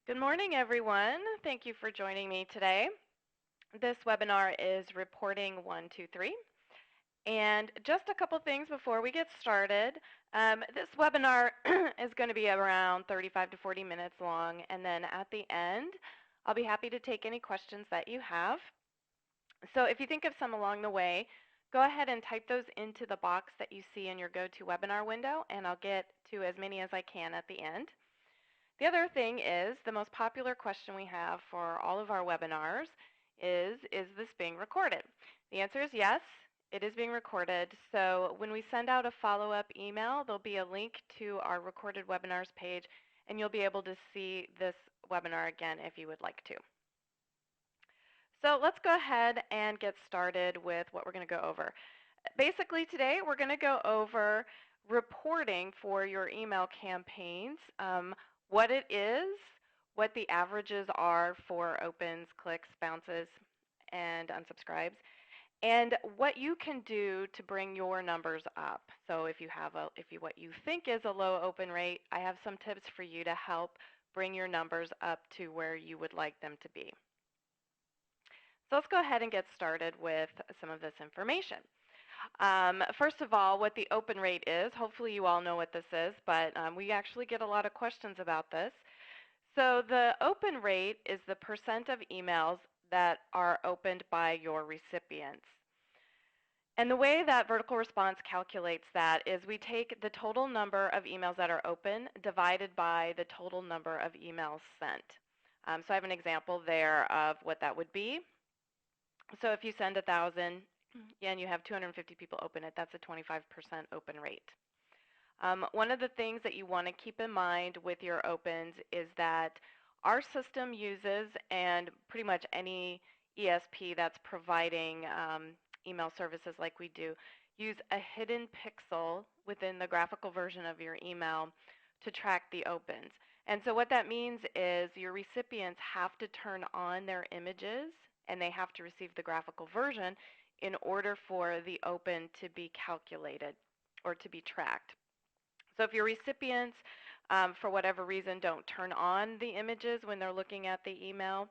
Good morning, everyone. Thank you for joining me today. This webinar is Reporting 123. And just a couple things before we get started. This webinar is going to be around 35 to 40 minutes long, and then at the end, I'll be happy to take any questions that you have. So if you think of some along the way, go ahead and type those into the box that you see in your GoToWebinar window, and I'll get to as many as I can at the end. The other thing is the most popular question we have for all of our webinars is this being recorded? The answer is yes, it is being recorded. So when we send out a follow-up email, there'll be a link to our recorded webinars page, and you'll be able to see this webinar again if you would like to. So let's go ahead and get started with what we're going to go over. Basically today we're going to go over reporting for your email campaigns, what it is, what the averages are for opens, clicks, bounces, and unsubscribes, and what you can do to bring your numbers up. So if you have what you think is a low open rate, I have some tips for you to help bring your numbers up to where you would like them to be. So let's go ahead and get started with some of this information. First of all, what the open rate is. Hopefully you all know what this is, but we actually get a lot of questions about this. So the open rate is the percent of emails that are opened by your recipients. And the way that vertical response calculates that is we take the total number of emails that are open divided by the total number of emails sent. So I have an example there of what that would be. So if you send 1,000 and you have 250 people open it, that's a 25% open rate. One of the things that you want to keep in mind with your opens is that our system uses, and pretty much any ESP that's providing email services like we do, use a hidden pixel within the graphical version of your email to track the opens. And so what that means is your recipients have to turn on their images and they have to receive the graphical version in order for the open to be calculated or to be tracked. So if your recipients, for whatever reason, don't turn on the images when they're looking at the email,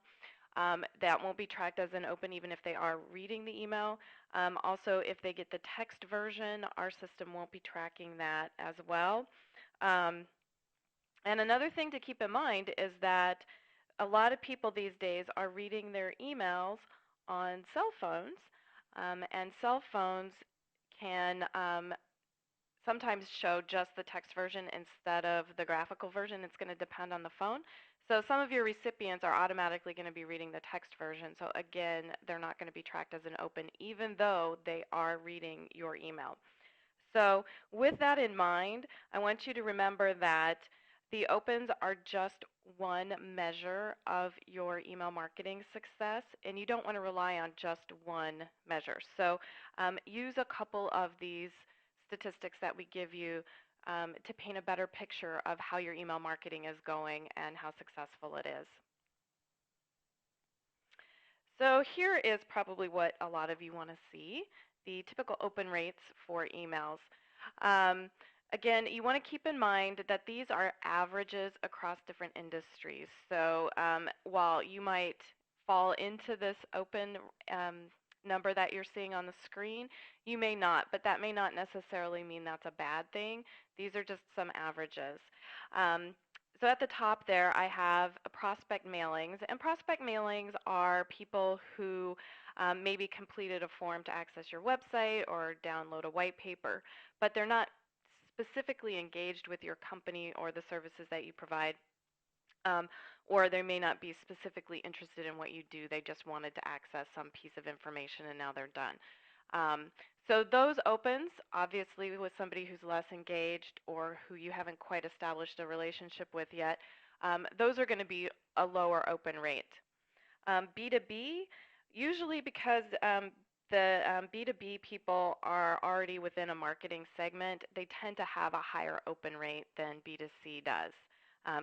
that won't be tracked as an open even if they are reading the email. Also, if they get the text version, our system won't be tracking that as well. And another thing to keep in mind is that a lot of people these days are reading their emails on cell phones, and cell phones can sometimes show just the text version instead of the graphical version. It's going to depend on the phone. So some of your recipients are automatically going to be reading the text version. So again, they're not going to be tracked as an open even though they are reading your email. So with that in mind, I want you to remember that the opens are just one measure of your email marketing success, and you don't want to rely on just one measure. So use a couple of these statistics that we give you to paint a better picture of how your email marketing is going and how successful it is. So here is probably what a lot of you want to see, the typical open rates for emails. Again, you want to keep in mind that these are averages across different industries. So while you might fall into this open number that you're seeing on the screen, you may not, but that may not necessarily mean that's a bad thing. These are just some averages. So at the top there, I have prospect mailings, and prospect mailings are people who maybe completed a form to access your website or download a white paper, but they're not specifically engaged with your company or the services that you provide, or they may not be specifically interested in what you do. They just wanted to access some piece of information and now they're done. So those opens, obviously with somebody who's less engaged or who you haven't quite established a relationship with yet, those are going to be a lower open rate. B2B, usually because the B2B people are already within a marketing segment, they tend to have a higher open rate than B2C does.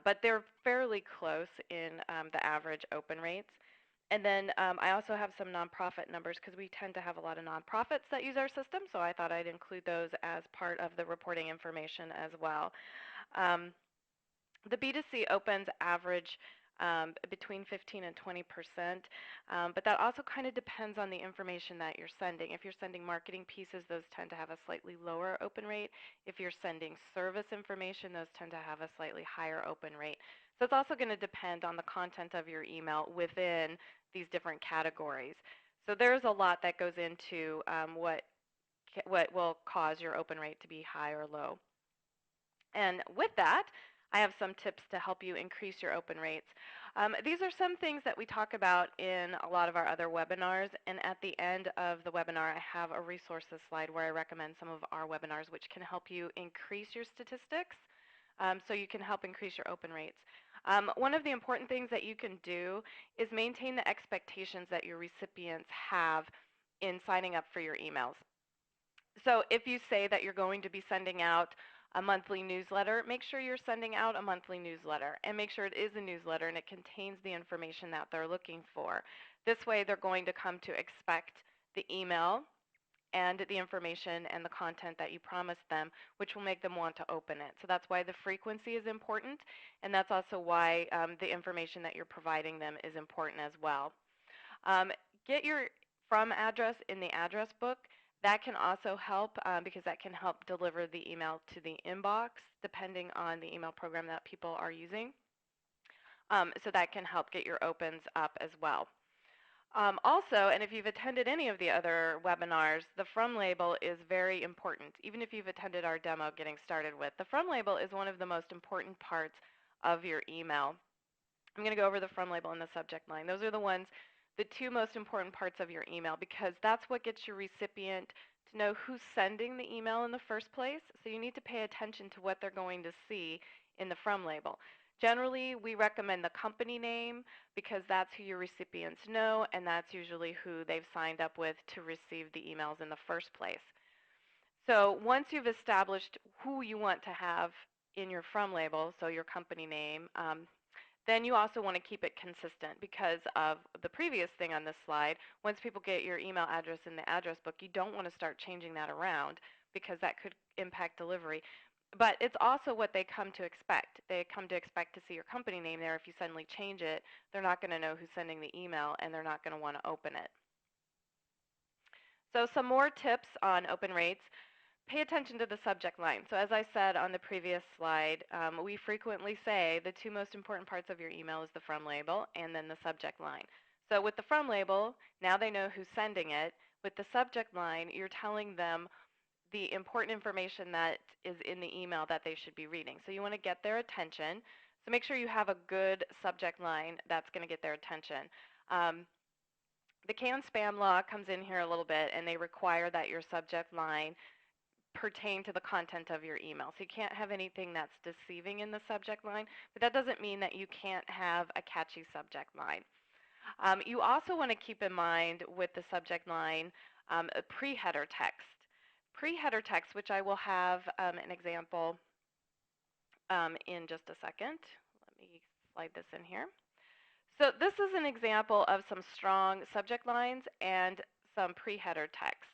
But they're fairly close in the average open rates. And then I also have some nonprofit numbers because we tend to have a lot of nonprofits that use our system, so I thought I'd include those as part of the reporting information as well. The B2C opens average between 15 and 20%. But that also kind of depends on the information that you're sending. If you're sending marketing pieces, those tend to have a slightly lower open rate. If you're sending service information, those tend to have a slightly higher open rate. So it's also going to depend on the content of your email within these different categories. So there's a lot that goes into what will cause your open rate to be high or low. And with that, I have some tips to help you increase your open rates. These are some things that we talk about in a lot of our other webinars, and at the end of the webinar, I have a resources slide where I recommend some of our webinars which can help you increase your statistics, so you can help increase your open rates. One of the important things that you can do is maintain the expectations that your recipients have in signing up for your emails. So if you say that you're going to be sending out a monthly newsletter, make sure you're sending out a monthly newsletter, and make sure it is a newsletter and it contains the information that they're looking for. This way they're going to come to expect the email and the information and the content that you promised them, which will make them want to open it. So that's why the frequency is important, and that's also why the information that you're providing them is important as well. Get your from address in the address book. That can also help because that can help deliver the email to the inbox depending on the email program that people are using. So that can help get your opens up as well. Also, and if you've attended any of the other webinars, the from label is very important. Even if you've attended our demo getting started with, the from label is one of the most important parts of your email. I'm going to go over the from label and the subject line. Those are the two most important parts of your email, because that's what gets your recipient to know who's sending the email in the first place. So you need to pay attention to what they're going to see in the from label. Generally, we recommend the company name because that's who your recipients know, and that's usually who they've signed up with to receive the emails in the first place. So once you've established who you want to have in your from label, so your company name, then you also want to keep it consistent because of the previous thing on this slide. Once people get your email address in the address book, you don't want to start changing that around because that could impact delivery. But it's also what they come to expect. They come to expect to see your company name there. If you suddenly change it, they're not going to know who's sending the email, and they're not going to want to open it. So some more tips on open rates. Pay attention to the subject line. So as I said on the previous slide, we frequently say the two most important parts of your email is the from label and then the subject line. So with the from label, now they know who's sending it. With the subject line, you're telling them the important information that is in the email that they should be reading. So you want to get their attention. So make sure you have a good subject line that's going to get their attention. The can spam law comes in here a little bit, and they require that your subject line pertain to the content of your email. So you can't have anything that's deceiving in the subject line, but that doesn't mean that you can't have a catchy subject line. You also want to keep in mind with the subject line a pre-header text. Pre-header text, which I will have an example in just a second. Let me slide this in here. So this is an example of some strong subject lines and some pre-header text.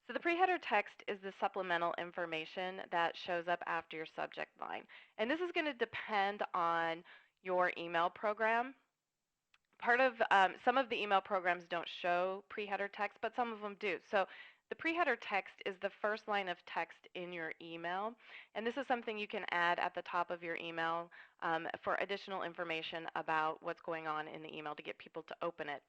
So the pre-header text is the supplemental information that shows up after your subject line. And this is going to depend on your email program. Some of the email programs don't show pre-header text, but some of them do. So the pre-header text is the first line of text in your email, and this is something you can add at the top of your email for additional information about what's going on in the email to get people to open it.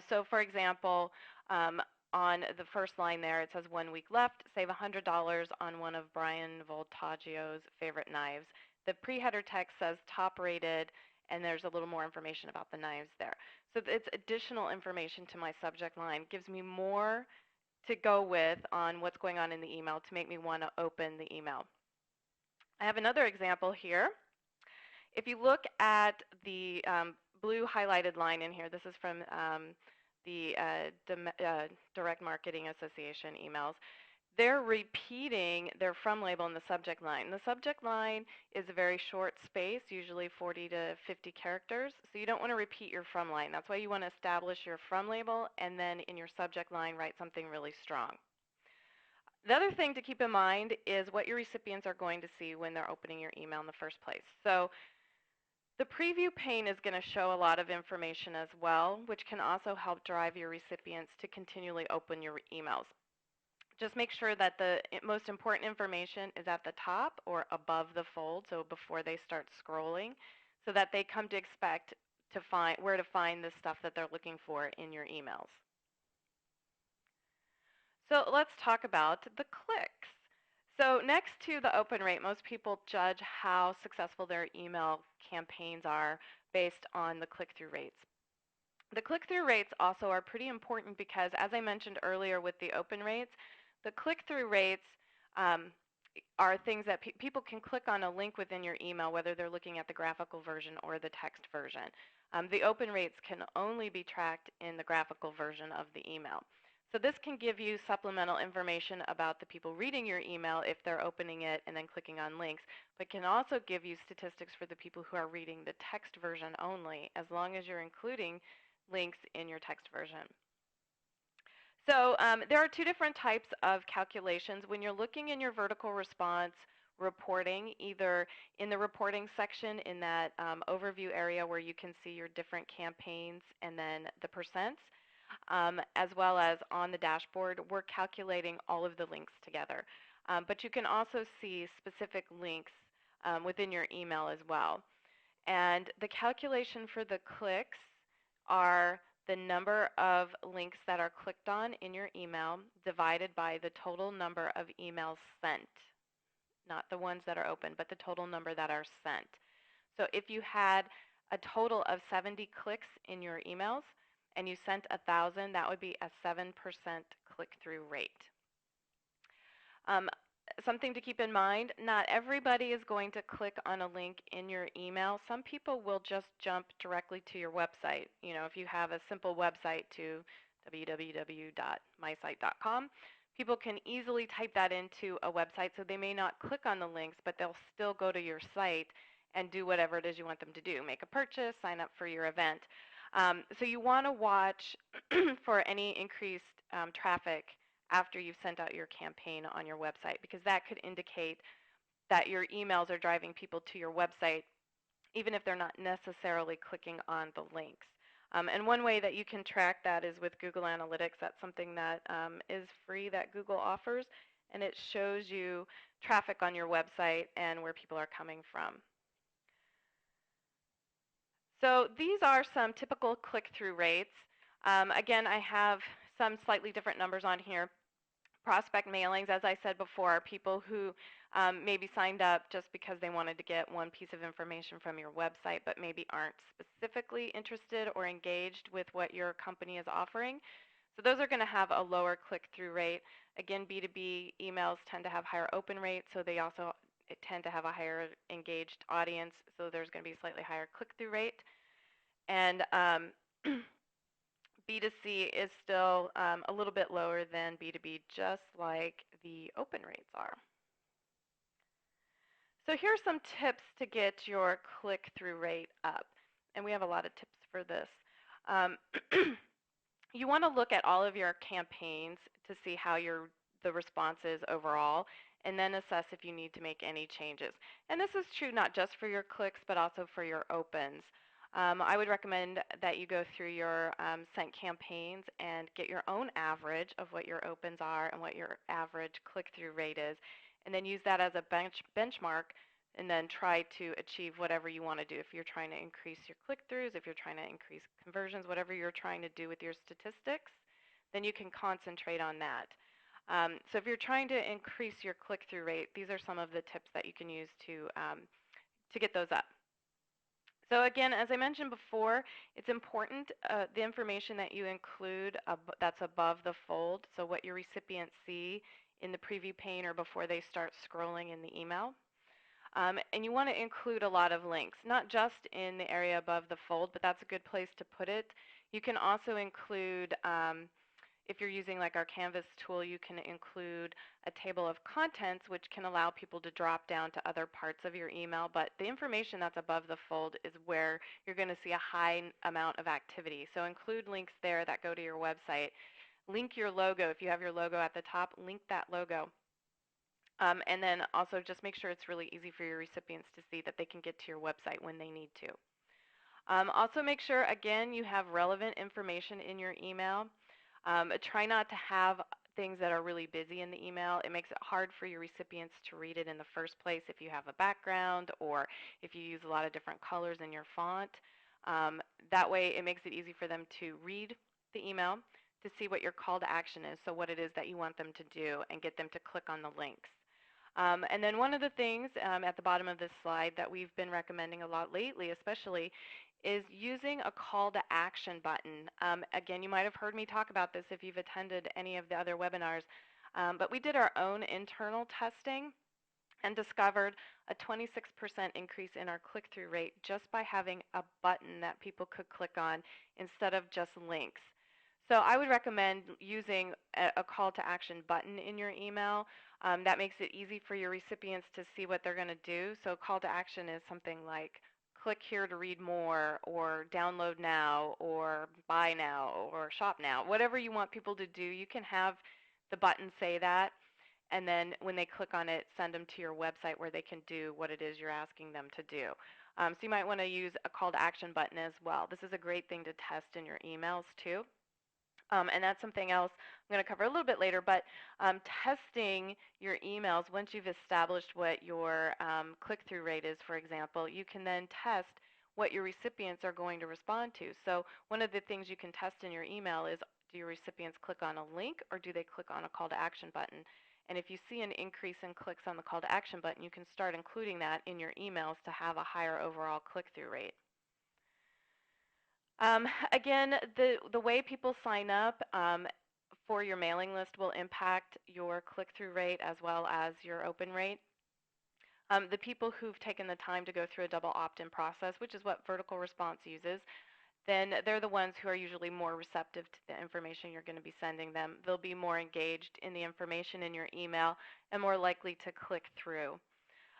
So for example, on the first line there, it says 1 week left, save $100 on one of Brian Voltaggio's favorite knives. The pre-header text says top rated, and there's a little more information about the knives there. So it's additional information to my subject line. It gives me more to go with on what's going on in the email to make me want to open the email. I have another example here. If you look at the blue highlighted line in here, this is from the Direct Marketing Association emails. They're repeating their from label in the subject line. The subject line is a very short space, usually 40 to 50 characters, so you don't want to repeat your from line. That's why you want to establish your from label and then in your subject line write something really strong. The other thing to keep in mind is what your recipients are going to see when they're opening your email in the first place. So The preview pane is going to show a lot of information as well, which can also help drive your recipients to continually open your emails. Just make sure that the most important information is at the top or above the fold, so before they start scrolling, so that they come to expect to find where to find the stuff that they're looking for in your emails. So let's talk about the clicks. So next to the open rate, most people judge how successful their email campaigns are based on the click-through rates. The click-through rates also are pretty important because, as I mentioned earlier with the open rates, the click-through rates are things that people can click on a link within your email, whether they're looking at the graphical version or the text version. The open rates can only be tracked in the graphical version of the email. So this can give you supplemental information about the people reading your email if they're opening it and then clicking on links, but can also give you statistics for the people who are reading the text version only, as long as you're including links in your text version. So there are two different types of calculations. When you're looking in your vertical response reporting, either in the reporting section in that overview area where you can see your different campaigns and then the percents, as well as on the dashboard, we're calculating all of the links together. But you can also see specific links within your email as well. And the calculation for the clicks are the number of links that are clicked on in your email divided by the total number of emails sent. Not the ones that are open, but the total number that are sent. So if you had a total of 70 clicks in your emails and you sent 1,000, that would be a 7% click-through rate. Something to keep in mind, not everybody is going to click on a link in your email. Some people will just jump directly to your website. You know, if you have a simple website to www.mysite.com, people can easily type that into a website, so they may not click on the links, but they'll still go to your site and do whatever it is you want them to do, make a purchase, sign up for your event. So you want to watch for any increased traffic after you've sent out your campaign on your website, because that could indicate that your emails are driving people to your website, even if they're not necessarily clicking on the links. And one way that you can track that is with Google Analytics. That's something that is free that Google offers, and it shows you traffic on your website and where people are coming from. So these are some typical click-through rates. Again, I have some slightly different numbers on here. Prospect mailings, as I said before, are people who maybe signed up just because they wanted to get one piece of information from your website, but maybe aren't specifically interested or engaged with what your company is offering. So those are going to have a lower click-through rate. Again, B2B emails tend to have higher open rates, so they also tend to have a higher engaged audience, so there's going to be a slightly higher click-through rate. And B2C is still a little bit lower than B2B, just like the open rates are. So here are some tips to get your click-through rate up, and we have a lot of tips for this. You want to look at all of your campaigns to see how the response is overall, and then assess if you need to make any changes. And this is true not just for your clicks, but also for your opens. I would recommend that you go through your sent campaigns and get your own average of what your opens are and what your average click-through rate is, and then use that as a benchmark, and then try to achieve whatever you want to do. If you're trying to increase your click-throughs, if you're trying to increase conversions, whatever you're trying to do with your statistics, then you can concentrate on that. So if you're trying to increase your click-through rate, these are some of the tips that you can use to get those up. So again, as I mentioned before, it's important the information that you include that's above the fold, so what your recipients see in the preview pane or before they start scrolling in the email. And you want to include a lot of links, not just in the area above the fold, but that's a good place to put it. You can also include, if you're using like our Canvas tool, you can include a table of contents, which can allow people to drop down to other parts of your email. But the information that's above the fold is where you're going to see a high amount of activity. So include links there that go to your website. Link your logo. If you have your logo at the top, link that logo. And then also just make sure it's really easy for your recipients to see that they can get to your website when they need to. Also make sure, again, you have relevant information in your email. Try not to have things that are really busy in the email. It makes it hard for your recipients to read it in the first place if you have a background or if you use a lot of different colors in your font. That way it makes it easy for them to read the email, to see what your call to action is, so what it is that you want them to do, and get them to click on the links. And then one of the things at the bottom of this slide that we've been recommending a lot lately, especially, is using a call to action button. Again, you might have heard me talk about this if you've attended any of the other webinars, but we did our own internal testing and discovered a 26% increase in our click-through rate just by having a button that people could click on instead of just links. So I would recommend using a call to action button in your email. That makes it easy for your recipients to see what they're going to do. So call to action is something like click here to read more, or download now, or buy now, or shop now. Whatever you want people to do, you can have the button say that, and then when they click on it, send them to your website where they can do what it is you're asking them to do. So you might want to use a call to action button as well. This is a great thing to test in your emails too. And that's something else I'm going to cover a little bit later, but testing your emails, once you've established what your click-through rate is, for example, you can then test what your recipients are going to respond to. So one of the things you can test in your email is, do your recipients click on a link or do they click on a call to action button? And if you see an increase in clicks on the call to action button, you can start including that in your emails to have a higher overall click-through rate. Again, the way people sign up for your mailing list will impact your click-through rate as well as your open rate. The people who've taken the time to go through a double opt-in process, which is what vertical response uses, then they're the ones who are usually more receptive to the information you're going to be sending them. They'll be more engaged in the information in your email and more likely to click through.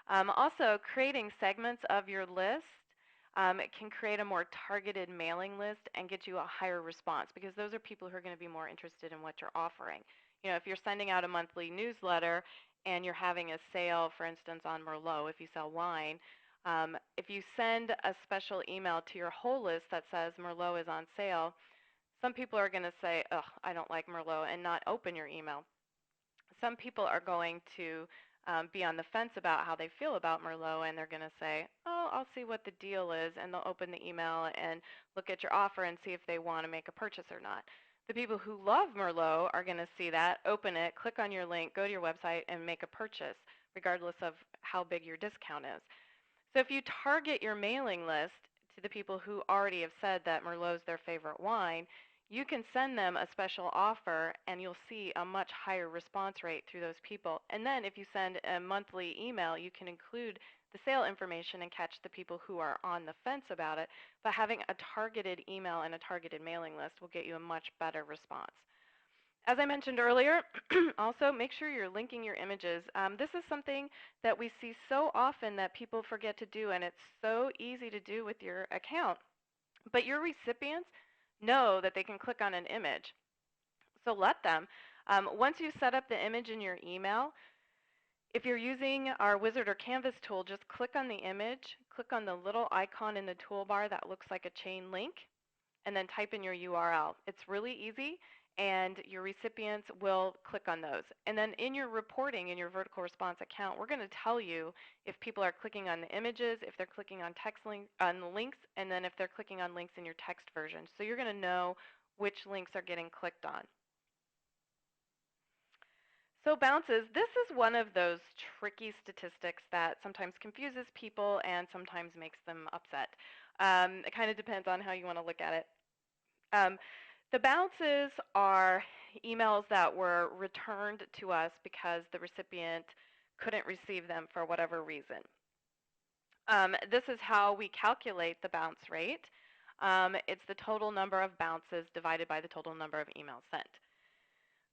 Also, creating segments of your list it can create a more targeted mailing list and get you a higher response, because those are people who are going to be more interested in what you're offering. You know, if you're sending out a monthly newsletter and you're having a sale, for instance, on Merlot, if you sell wine, if you send a special email to your whole list that says Merlot is on sale, some people are going to say, "Ugh, I don't like Merlot," and not open your email. Some people are going to be on the fence about how they feel about Merlot, and they're going to say, "Oh, I'll see what the deal is," and they'll open the email and look at your offer and see if they want to make a purchase or not. The people who love Merlot are going to see that, open it, click on your link, go to your website, and make a purchase, regardless of how big your discount is. So if you target your mailing list to the people who already have said that Merlot is their favorite wine, you can send them a special offer and you'll see a much higher response rate through those people. And then if you send a monthly email, you can include the sale information and catch the people who are on the fence about it. But having a targeted email and a targeted mailing list will get you a much better response. As I mentioned earlier, also make sure you're linking your images. This is something that we see so often that people forget to do, and it's so easy to do with your account. But your recipients know that they can click on an image. So let them. Once you set up the image in your email, if you're using our Wizard or Canvas tool, just click on the image, click on the little icon in the toolbar that looks like a chain link, and then type in your URL. It's really easy, and your recipients will click on those. And then in your reporting, in your vertical response account, we're going to tell you if people are clicking on the images, if they're clicking on on the links, and then if they're clicking on links in your text version. So you're going to know which links are getting clicked on. So bounces, this is one of those tricky statistics that sometimes confuses people and sometimes makes them upset. It kind of depends on how you want to look at it. The bounces are emails that were returned to us because the recipient couldn't receive them for whatever reason. This is how we calculate the bounce rate. It's the total number of bounces divided by the total number of emails sent.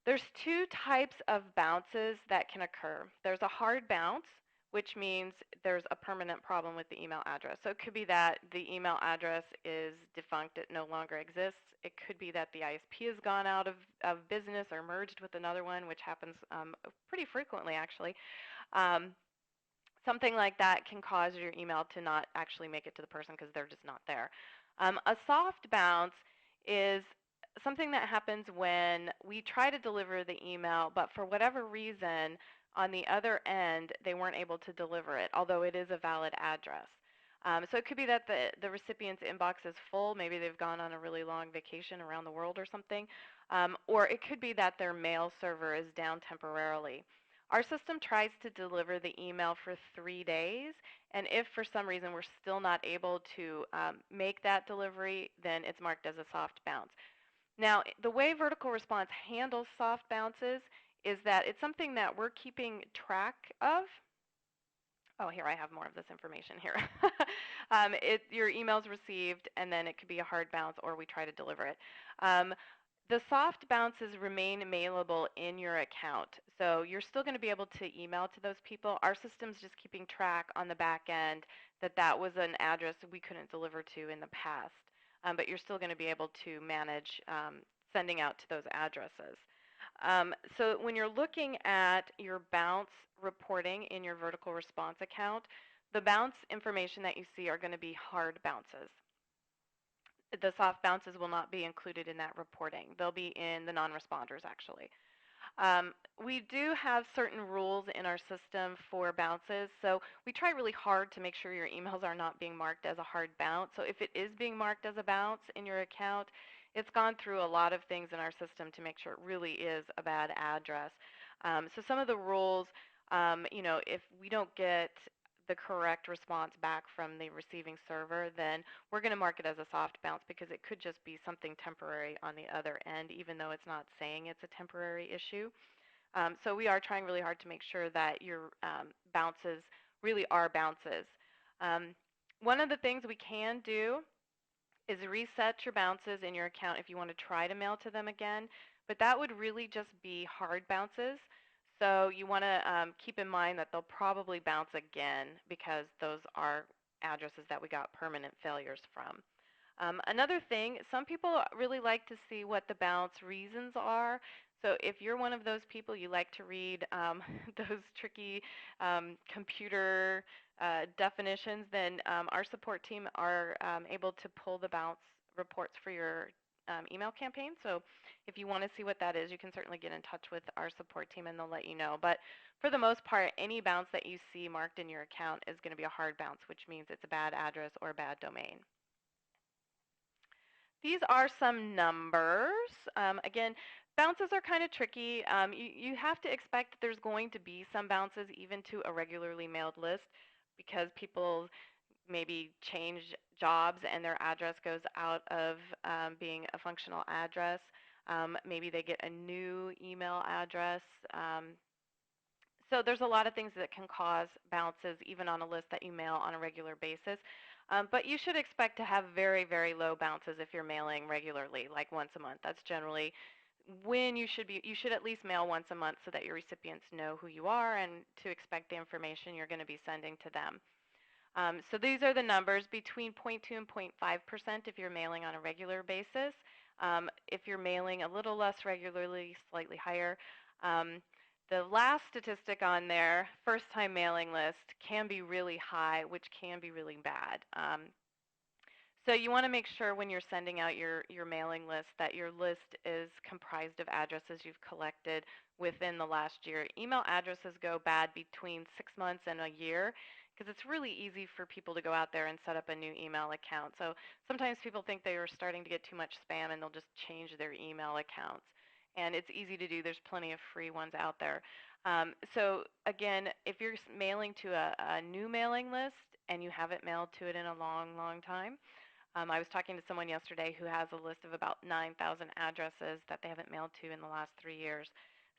There's two types of bounces that can occur. There's a hard bounce, which means there's a permanent problem with the email address. So it could be that the email address is defunct, it no longer exists. It could be that the ISP has gone out of business or merged with another one, which happens pretty frequently actually. Um, Something like that can cause your email to not actually make it to the person because they're just not there. A soft bounce is something that happens when we try to deliver the email, but for whatever reason, on the other end, they weren't able to deliver it, although it is a valid address. So it could be that the recipient's inbox is full. Maybe they've gone on a really long vacation around the world or something. Or it could be that their mail server is down temporarily. Our system tries to deliver the email for 3 days, and if for some reason we're still not able to make that delivery, then it's marked as a soft bounce. Now, the way vertical response handles soft bounces is that it's something that we're keeping track of. Oh, here I have more of this information here. Your email's received, and then it could be a hard bounce, or we try to deliver it. The soft bounces remain mailable in your account, so you're still going to be able to email to those people. Our system's just keeping track on the back end that that was an address we couldn't deliver to in the past, but you're still going to be able to manage sending out to those addresses. So when you're looking at your bounce reporting in your vertical response account, the bounce information that you see are going to be hard bounces. The soft bounces will not be included in that reporting. They'll be in the non-responders, actually. We do have certain rules in our system for bounces, so we try really hard to make sure your emails are not being marked as a hard bounce. So if it is being marked as a bounce in your account, it's gone through a lot of things in our system to make sure it really is a bad address. So some of the rules, if we don't get the correct response back from the receiving server, then we're going to mark it as a soft bounce because it could just be something temporary on the other end, even though it's not saying it's a temporary issue. So we are trying really hard to make sure that your bounces really are bounces. One of the things we can do is reset your bounces in your account if you want to try to mail to them again, but that would really just be hard bounces. So you want to keep in mind that they'll probably bounce again because those are addresses that we got permanent failures from. Another thing, some people really like to see what the bounce reasons are. So if you're one of those people, you like to read those tricky computer definitions, then our support team are able to pull the bounce reports for your email campaign. So if you want to see what that is, you can certainly get in touch with our support team and they'll let you know. But for the most part, any bounce that you see marked in your account is going to be a hard bounce, which means it's a bad address or a bad domain. These are some numbers. Again, bounces are kind of tricky. You have to expect that there's going to be some bounces even to a regularly mailed list because people maybe change jobs and their address goes out of being a functional address. Maybe they get a new email address. So there's a lot of things that can cause bounces even on a list that you mail on a regular basis. But you should expect to have very, very low bounces if you're mailing regularly, like once a month. That's generally when you should at least mail once a month so that your recipients know who you are and to expect the information you're going to be sending to them. So these are the numbers between 0.2 and 0.5% if you're mailing on a regular basis. If you're mailing a little less regularly, slightly higher. The last statistic on there, first-time mailing list, can be really high, which can be really bad. So you want to make sure when you're sending out your mailing list that your list is comprised of addresses you've collected within the last year. Email addresses go bad between 6 months and a year because it's really easy for people to go out there and set up a new email account. So sometimes people think they are starting to get too much spam and they'll just change their email accounts. And it's easy to do. There's plenty of free ones out there. So again, if you're mailing to a new mailing list and you haven't mailed to it in a long, long time, I was talking to someone yesterday who has a list of about 9,000 addresses that they haven't mailed to in the last 3 years.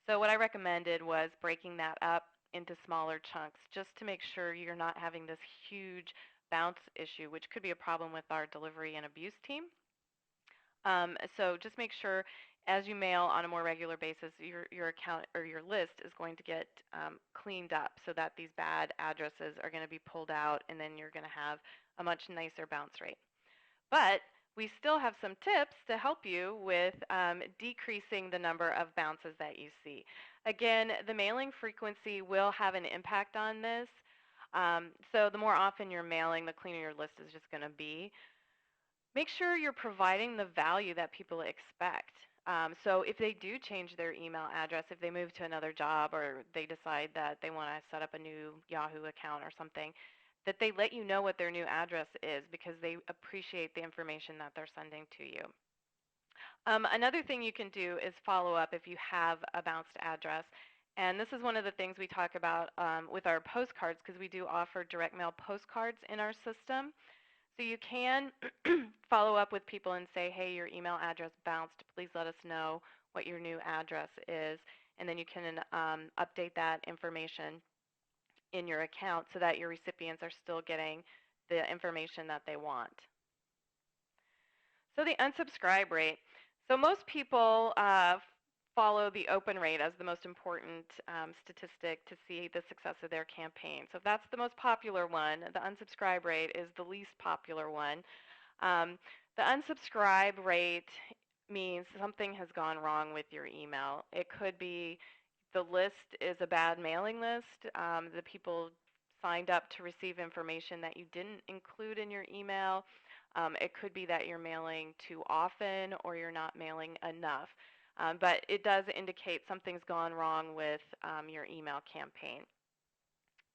So what I recommended was breaking that up into smaller chunks just to make sure you're not having this huge bounce issue, which could be a problem with our delivery and abuse team. So just make sure as you mail on a more regular basis, your account or your list is going to get cleaned up so that these bad addresses are going to be pulled out and then you're going to have a much nicer bounce rate. But we still have some tips to help you with decreasing the number of bounces that you see. Again, the mailing frequency will have an impact on this. So the more often you're mailing, the cleaner your list is just going to be. Make sure you're providing the value that people expect. So if they do change their email address, if they move to another job or they decide that they want to set up a new Yahoo account or something, that they let you know what their new address is because they appreciate the information that they're sending to you. Another thing you can do is follow up if you have a bounced address. And this is one of the things we talk about with our postcards, because we do offer direct mail postcards in our system. So you can follow up with people and say, hey, your email address bounced. Please let us know what your new address is. And then you can update that information in your account so that your recipients are still getting the information that they want. So the unsubscribe rate. So most people follow the open rate as the most important statistic to see the success of their campaign. So if that's the most popular one, the unsubscribe rate is the least popular one. The unsubscribe rate means something has gone wrong with your email. It could be the list is a bad mailing list. The people signed up to receive information that you didn't include in your email. It could be that you're mailing too often or you're not mailing enough. But it does indicate something's gone wrong with your email campaign.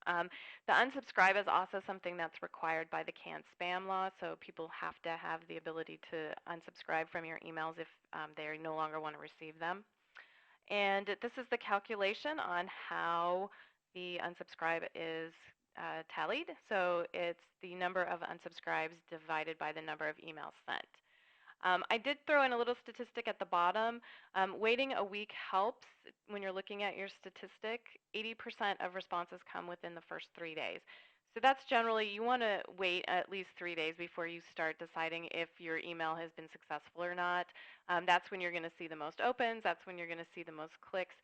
The unsubscribe is also something that's required by the canned spam law, so people have to have the ability to unsubscribe from your emails if they no longer want to receive them. And this is the calculation on how the unsubscribe is tallied. So it's the number of unsubscribes divided by the number of emails sent. I did throw in a little statistic at the bottom. Waiting a week helps when you're looking at your statistic. 80% of responses come within the first 3 days. So that's generally, you want to wait at least 3 days before you start deciding if your email has been successful or not. That's when you're going to see the most opens. That's when you're going to see the most clicks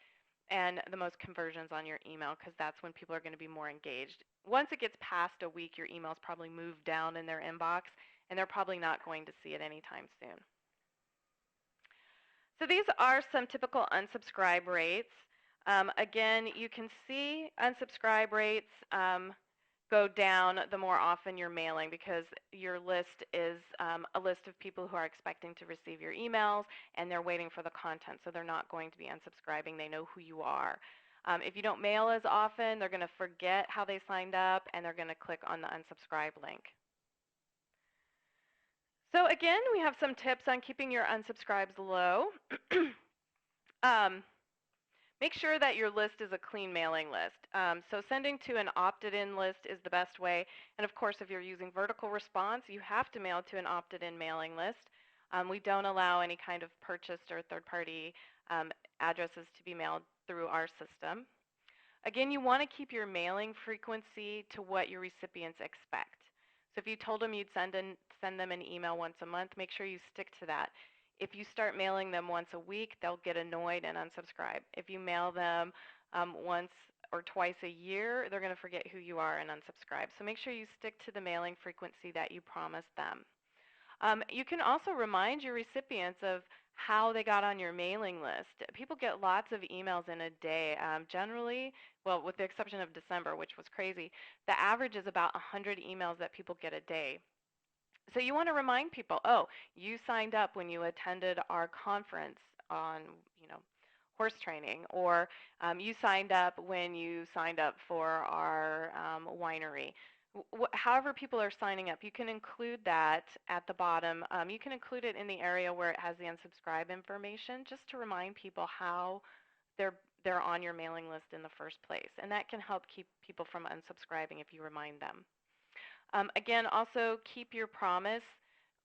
and the most conversions on your email, because that's when people are going to be more engaged. Once it gets past a week, your email's probably moved down in their inbox, and they're probably not going to see it anytime soon. So these are some typical unsubscribe rates. Again, you can see unsubscribe rates go down the more often you're mailing, because your list is a list of people who are expecting to receive your emails, and they're waiting for the content, so they're not going to be unsubscribing. They know who you are. If you don't mail as often, they're going to forget how they signed up, and they're going to click on the unsubscribe link. So again, we have some tips on keeping your unsubscribes low. Make sure that your list is a clean mailing list. So sending to an opted-in list is the best way. And of course, if you're using vertical response, you have to mail to an opted-in mailing list. We don't allow any kind of purchased or third-party addresses to be mailed through our system. Again, you want to keep your mailing frequency to what your recipients expect. So if you told them you'd send them an email once a month, make sure you stick to that. If you start mailing them once a week, they'll get annoyed and unsubscribe. If you mail them once or twice a year, they're going to forget who you are and unsubscribe. So make sure you stick to the mailing frequency that you promised them. You can also remind your recipients of how they got on your mailing list. People get lots of emails in a day. Generally, well, with the exception of December, which was crazy, the average is about 100 emails that people get a day. So you want to remind people, oh, you signed up when you attended our conference on, horse training, or you signed up when you signed up for our winery. However people are signing up, you can include that at the bottom. You can include it in the area where it has the unsubscribe information, just to remind people how they're on your mailing list in the first place. And that can help keep people from unsubscribing if you remind them. Again, also keep your promise.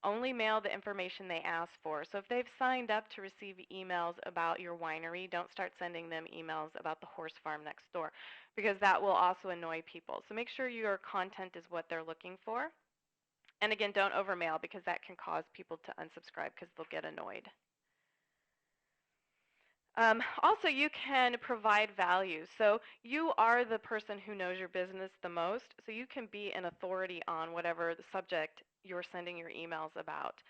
Only mail the information they ask for. So if they've signed up to receive emails about your winery, don't start sending them emails about the horse farm next door, because that will also annoy people. So make sure your content is what they're looking for. And again, don't overmail, because that can cause people to unsubscribe because they'll get annoyed. Also, you can provide value. So you are the person who knows your business the most, so you can be an authority on whatever the subject you're sending your emails about.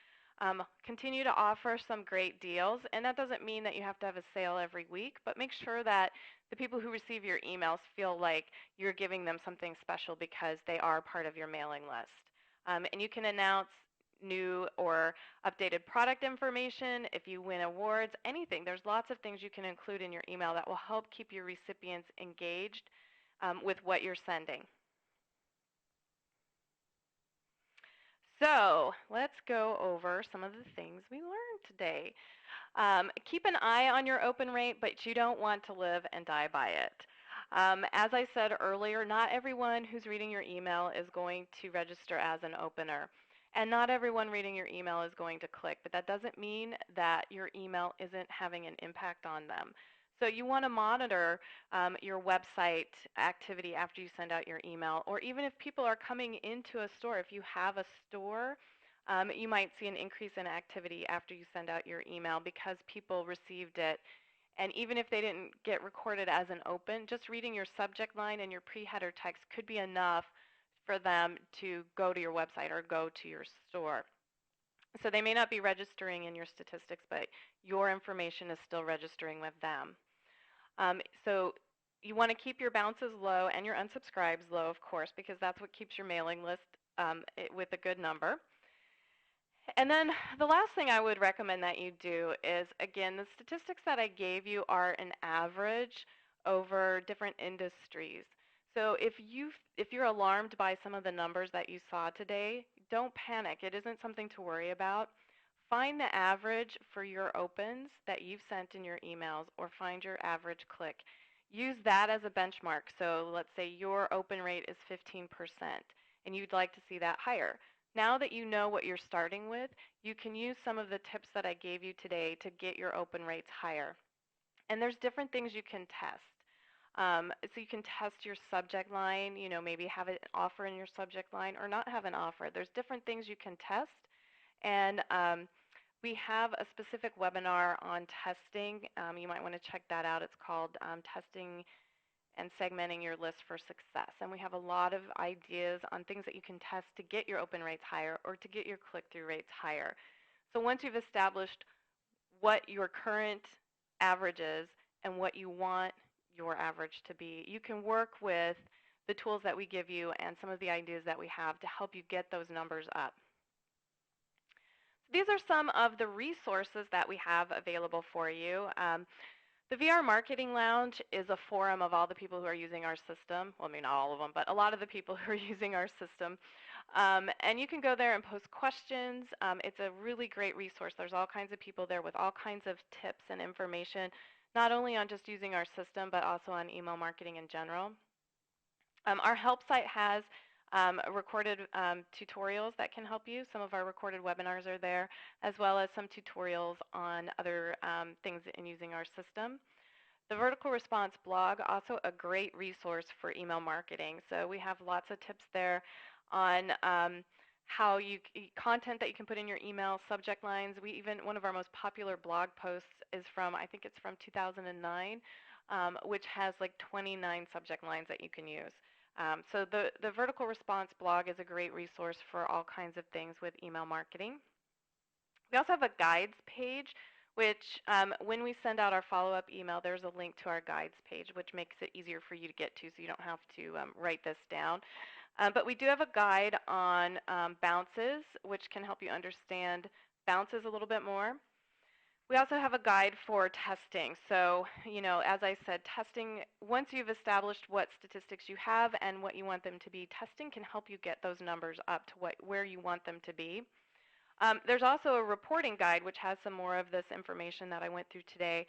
Continue to offer some great deals, and that doesn't mean that you have to have a sale every week, but make sure that the people who receive your emails feel like you're giving them something special because they are part of your mailing list. And you can announce new or updated product information, if you win awards, anything. There's lots of things you can include in your email that will help keep your recipients engaged with what you're sending. So let's go over some of the things we learned today. Keep an eye on your open rate, but you don't want to live and die by it. As I said earlier, not everyone who's reading your email is going to register as an opener. And not everyone reading your email is going to click, but that doesn't mean that your email isn't having an impact on them. So you want to monitor your website activity after you send out your email, or even if people are coming into a store. If you have a store, you might see an increase in activity after you send out your email because people received it. And even if they didn't get recorded as an open, just reading your subject line and your pre-header text could be enough for them to go to your website or go to your store. So they may not be registering in your statistics, but your information is still registering with them. So you want to keep your bounces low and your unsubscribes low, of course, because that's what keeps your mailing list with a good number. And then the last thing I would recommend that you do is, again, the statistics that I gave you are an average over different industries. So if you're alarmed by some of the numbers that you saw today, don't panic. It isn't something to worry about. Find the average for your opens that you've sent in your emails, or find your average click. Use that as a benchmark. So let's say your open rate is 15%, and you'd like to see that higher. Now that you know what you're starting with, you can use some of the tips that I gave you today to get your open rates higher. And there's different things you can test. So you can test your subject line, maybe have an offer in your subject line or not have an offer. There's different things you can test. And we have a specific webinar on testing. You might want to check that out. It's called Testing and Segmenting Your List for Success. And we have a lot of ideas on things that you can test to get your open rates higher or to get your click-through rates higher. So once you've established what your current average is and what you want your average to be, you can work with the tools that we give you and some of the ideas that we have to help you get those numbers up. These are some of the resources that we have available for you. The VR Marketing Lounge is a forum of all the people who are using our system. Well, I mean, not all of them, but a lot of the people who are using our system. And you can go there and post questions. It's a really great resource. There's all kinds of people there with all kinds of tips and information, not only on just using our system, but also on email marketing in general. Our help site has recorded tutorials that can help you. Some of our recorded webinars are there, as well as some tutorials on other things in using our system. The Vertical Response blog, also a great resource for email marketing. So we have lots of tips there on how content that you can put in your email, subject lines. One of our most popular blog posts is from, I think it's from 2009, which has like 29 subject lines that you can use. So the Vertical Response blog is a great resource for all kinds of things with email marketing. We also have a guides page, which when we send out our follow-up email, there's a link to our guides page, which makes it easier for you to get to, so you don't have to write this down. But we do have a guide on bounces, which can help you understand bounces a little bit more. We also have a guide for testing. So, as I said, testing, once you've established what statistics you have and what you want them to be, testing can help you get those numbers up to where you want them to be. There's also a reporting guide, which has some more of this information that I went through today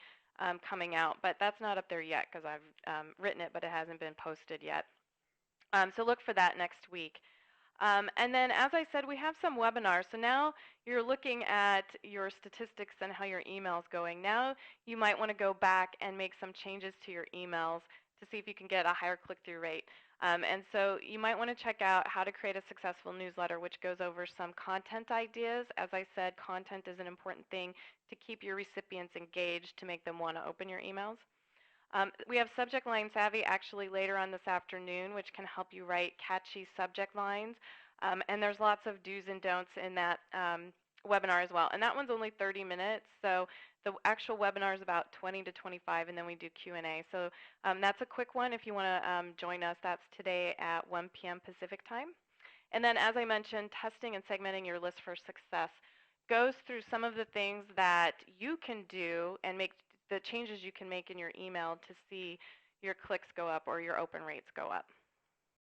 coming out, but that's not up there yet because I've written it, but it hasn't been posted yet. So look for that next week. And then, as I said, we have some webinars. So now you're looking at your statistics and how your email is going. Now you might want to go back and make some changes to your emails to see if you can get a higher click-through rate. And so you might want to check out how to create a successful newsletter, which goes over some content ideas. As I said, content is an important thing to keep your recipients engaged, to make them want to open your emails. We have Subject Line Savvy actually later on this afternoon, which can help you write catchy subject lines. And there's lots of do's and don'ts in that webinar as well, and that one's only 30 minutes. So the actual webinar is about 20 to 25, and then we do Q&A. So that's a quick one if you want to join us. That's today at 1 p.m. Pacific time. And then, as I mentioned, testing and segmenting your list for success goes through some of the things that you can do and make the changes you can make in your email to see your clicks go up or your open rates go up.